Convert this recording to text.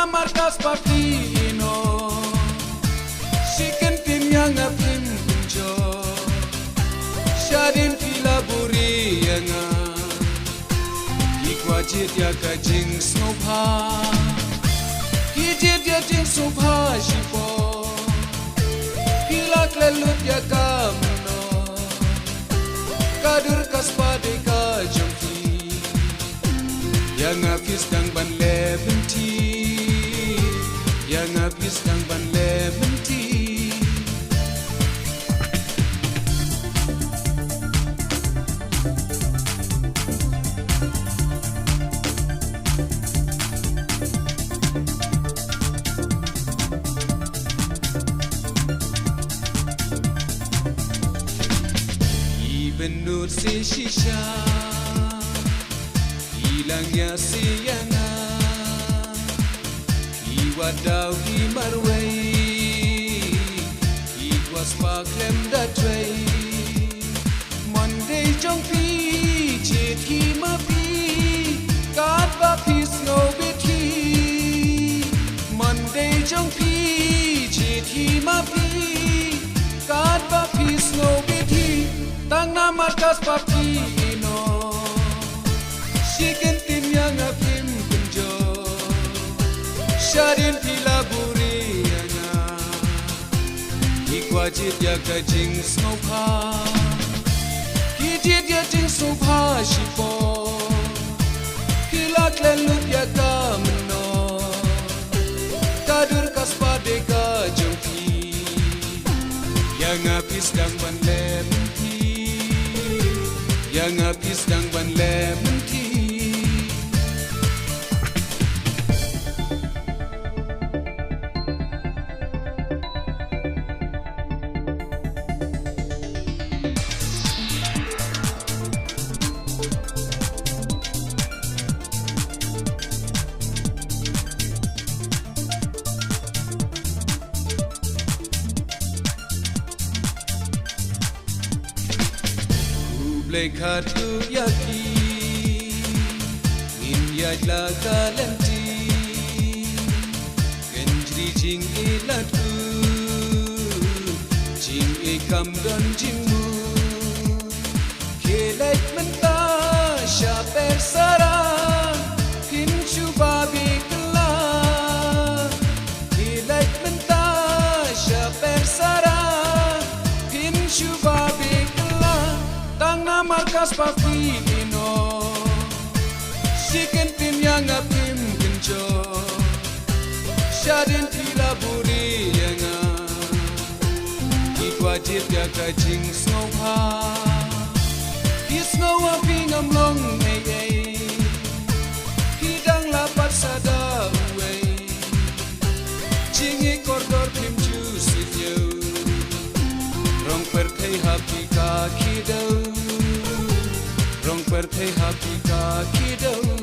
Markas Partino, Siken tim yang apim kunjo, Syadin pila buri yanga, Ikwajit ya kajing snopha, Kijit ya jing supha shipo, Kilak lelut ya kamuno, Kadur kaspade ka jompi, Yang apis dang ban lebenti, yang habis dang ban lementi Ibenur si shisha hilangnya sianga Wadau di marway, Iwas paklem datway. Monday jong pi, chit ki ma pi, God ba peace no biti. Monday jong pi, chit ki ma pi, God ba peace no biti. Tang na markas papi no, Siken tim yang apim kunjo. Syadin pila buri yana, Ikwajit ya kajing snopha, Kijit ya jing supha shipo, Kilak lelut ya kamno, Kadur kaspade ka jompi, Yang apis dang ban lementi, Yang apis dang ban lementi. Blekatu yaki Inya laga lenti Genjri jing ilatu Jing ikam don jingmu Kelek menta syaper sarang Kincu babi kelak Kelek menta syaper sarang Kincu babi Tang na markas Partino, Siken tim yang apim kunjo, Syadin pila buri yanga, Ikwajit ya kajing snopha, Kisno aping amlong meye, Hidang lapat sada uwe, Jingi kordor kim jusityo, Rong pertei hapi ka kidau, Rong pertei hapi ka kidau.